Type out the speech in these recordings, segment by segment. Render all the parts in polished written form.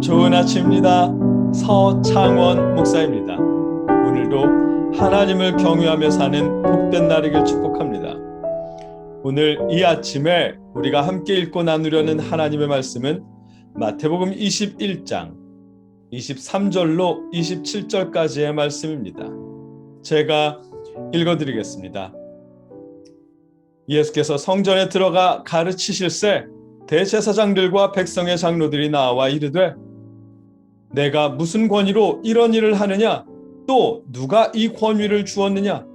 좋은 아침입니다. 서창원 목사입니다. 오늘도 하나님을 경외하며 사는 복된 날이길 축복합니다. 오늘 이 아침에 우리가 함께 읽고 나누려는 하나님의 말씀은 마태복음 21장 23절로 27절까지의 말씀입니다. 제가 읽어드리겠습니다. 예수께서 성전에 들어가 가르치실새 대제사장들과 백성의 장로들이 나와 이르되 내가 무슨 권위로 이런 일을 하느냐? 또 누가 이 권위를 주었느냐?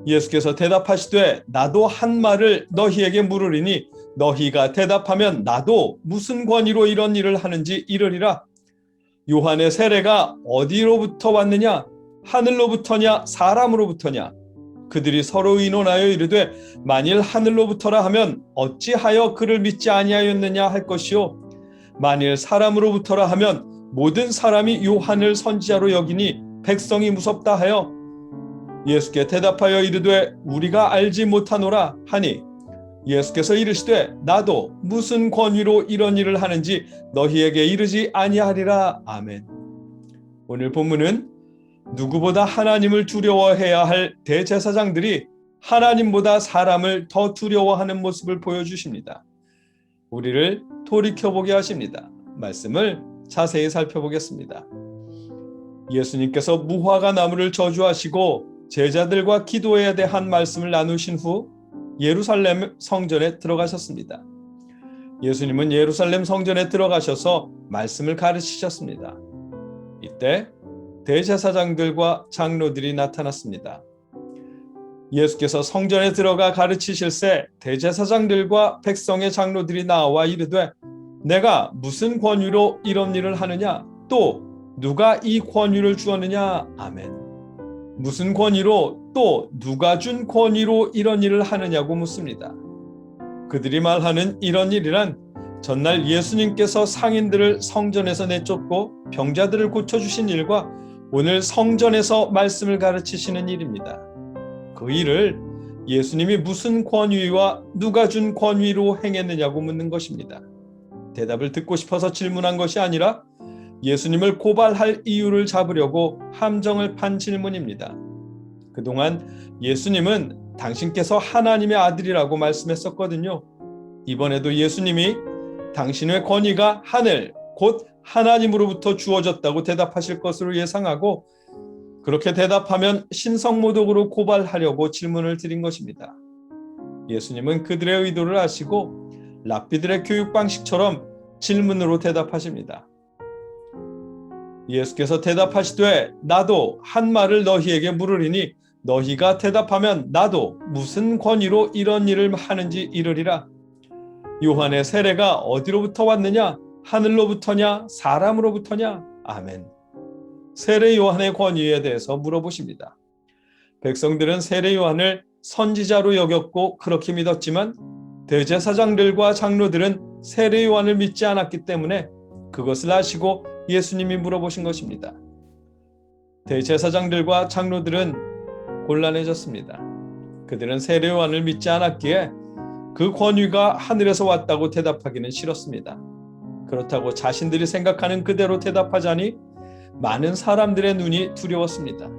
예수께서 대답하시되 나도 한 말을 너희에게 물으리니 너희가 대답하면 나도 무슨 권위로 이런 일을 하는지 이르리라. 요한의 세례가 어디로부터 왔느냐? 하늘로부터냐 사람으로부터냐? 그들이 서로 의논하여 이르되 만일 하늘로부터라 하면 어찌하여 그를 믿지 아니하였느냐 할 것이요 만일 사람으로부터라 하면 모든 사람이 요한을 선지자로 여기니 백성이 무섭다 하여 예수께 대답하여 이르되 우리가 알지 못하노라 하니 예수께서 이르시되 나도 무슨 권위로 이런 일을 하는지 너희에게 이르지 아니하리라. 아멘. 오늘 본문은 누구보다 하나님을 두려워해야 할 대제사장들이 하나님보다 사람을 더 두려워하는 모습을 보여주십니다. 우리를 돌이켜보게 하십니다. 말씀을 자세히 살펴보겠습니다. 예수님께서 무화과 나무를 저주하시고 제자들과 기도에 대한 말씀을 나누신 후 예루살렘 성전에 들어가셨습니다. 예수님은 예루살렘 성전에 들어가셔서 말씀을 가르치셨습니다. 이때 대제사장들과 장로들이 나타났습니다. 예수께서 성전에 들어가 가르치실새 대제사장들과 백성의 장로들이 나와 이르되 내가 무슨 권위로 이런 일을 하느냐? 또 누가 이 권위를 주었느냐? 아멘. 무슨 권위로 또 누가 준 권위로 이런 일을 하느냐고 묻습니다. 그들이 말하는 이런 일이란 전날 예수님께서 상인들을 성전에서 내쫓고 병자들을 고쳐주신 일과 오늘 성전에서 말씀을 가르치시는 일입니다. 그 일을 예수님이 무슨 권위와 누가 준 권위로 행했느냐고 묻는 것입니다. 대답을 듣고 싶어서 질문한 것이 아니라 예수님을 고발할 이유를 잡으려고 함정을 판 질문입니다. 그동안 예수님은 당신께서 하나님의 아들이라고 말씀했었거든요. 이번에도 예수님이 당신의 권위가 하늘, 곧 하나님으로부터 주어졌다고 대답하실 것으로 예상하고 그렇게 대답하면 신성모독으로 고발하려고 질문을 드린 것입니다. 예수님은 그들의 의도를 아시고 랍비들의 교육 방식처럼 질문으로 대답하십니다. 예수께서 대답하시되 나도 한 말을 너희에게 물으리니 너희가 대답하면 나도 무슨 권위로 이런 일을 하는지 이르리라. 요한의 세례가 어디로부터 왔느냐? 하늘로부터냐 사람으로부터냐? 아멘. 세례 요한의 권위에 대해서 물어보십니다. 백성들은 세례 요한을 선지자로 여겼고 그렇게 믿었지만 대제사장들과 장로들은 세례 요한을 믿지 않았기 때문에 그것을 아시고 예수님이 물어보신 것입니다. 대제사장들과 장로들은 곤란해졌습니다. 그들은 세례 요한을 믿지 않았기에 그 권위가 하늘에서 왔다고 대답하기는 싫었습니다. 그렇다고 자신들이 생각하는 그대로 대답하자니 많은 사람들의 눈이 두려웠습니다.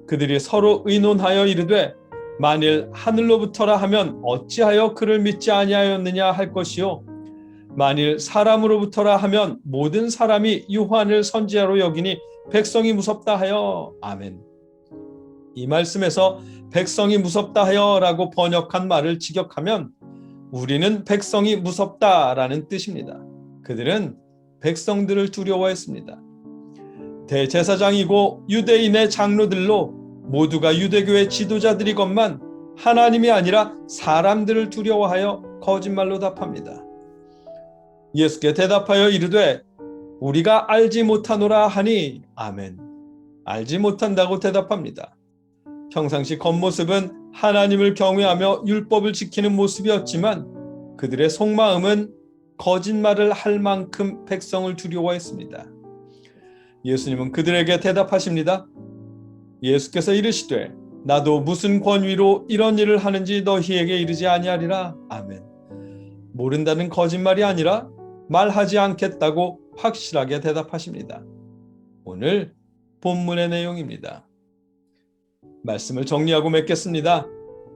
그들이 서로 의논하여 이르되 만일 하늘로부터라 하면 어찌하여 그를 믿지 아니하였느냐 할 것이요 만일 사람으로부터라 하면 모든 사람이 요한을 선지자로 여기니 백성이 무섭다 하여. 아멘. 이 말씀에서 백성이 무섭다 하여 라고 번역한 말을 직역하면 우리는 백성이 무섭다라는 뜻입니다. 그들은 백성들을 두려워했습니다. 대제사장이고 유대인의 장로들로 모두가 유대교의 지도자들이건만 하나님이 아니라 사람들을 두려워하여 거짓말로 답합니다. 예수께 대답하여 이르되 우리가 알지 못하노라 하니. 아멘. 알지 못한다고 대답합니다. 평상시 겉모습은 하나님을 경외하며 율법을 지키는 모습이었지만 그들의 속마음은 거짓말을 할 만큼 백성을 두려워했습니다. 예수님은 그들에게 대답하십니다. 예수께서 이르시되 나도 무슨 권위로 이런 일을 하는지 너희에게 이르지 아니하리라. 아멘. 모른다는 거짓말이 아니라 말하지 않겠다고 확실하게 대답하십니다. 오늘 본문의 내용입니다. 말씀을 정리하고 맺겠습니다.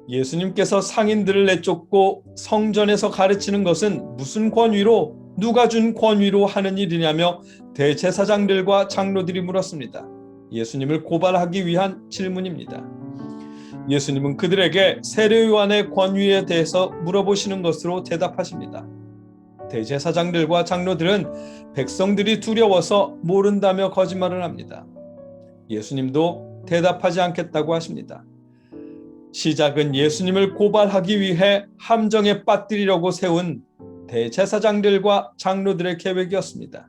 예수님께서 상인들을 내쫓고 성전에서 가르치는 것은 무슨 권위로, 누가 준 권위로 하는 일이냐며 대제사장들과 장로들이 물었습니다. 예수님을 고발하기 위한 질문입니다. 예수님은 그들에게 세례요한의 권위에 대해서 물어보시는 것으로 대답하십니다. 대제사장들과 장로들은 백성들이 두려워서 모른다며 거짓말을 합니다. 예수님도 대답하지 않겠다고 하십니다. 시작은 예수님을 고발하기 위해 함정에 빠뜨리려고 세운 대제사장들과 장로들의 계획이었습니다.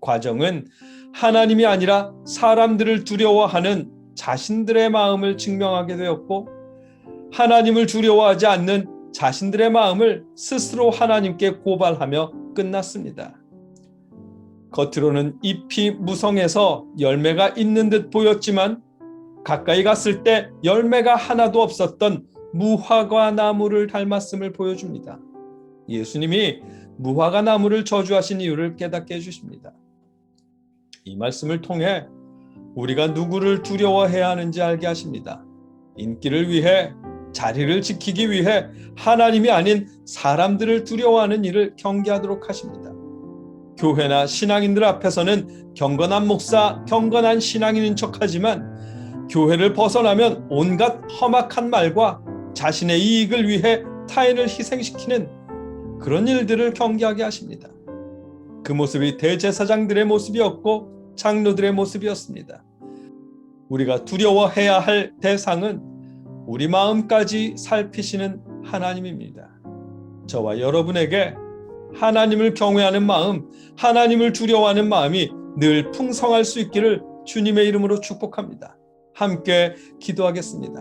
과정은 하나님이 아니라 사람들을 두려워하는 자신들의 마음을 증명하게 되었고, 하나님을 두려워하지 않는 자신들의 마음을 스스로 하나님께 고발하며 끝났습니다. 겉으로는 잎이 무성해서 열매가 있는 듯 보였지만 가까이 갔을 때 열매가 하나도 없었던 무화과 나무를 닮았음을 보여줍니다. 예수님이 무화과 나무를 저주하신 이유를 깨닫게 해주십니다. 이 말씀을 통해 우리가 누구를 두려워해야 하는지 알게 하십니다. 인기를 위해, 자리를 지키기 위해 하나님이 아닌 사람들을 두려워하는 일을 경계하도록 하십니다. 교회나 신앙인들 앞에서는 경건한 목사, 경건한 신앙인인 척하지만 교회를 벗어나면 온갖 험악한 말과 자신의 이익을 위해 타인을 희생시키는 그런 일들을 경계하게 하십니다. 그 모습이 대제사장들의 모습이었고 장로들의 모습이었습니다. 우리가 두려워해야 할 대상은 우리 마음까지 살피시는 하나님입니다. 저와 여러분에게 하나님을 경외하는 마음, 하나님을 두려워하는 마음이 늘 풍성할 수 있기를 주님의 이름으로 축복합니다. 함께 기도하겠습니다.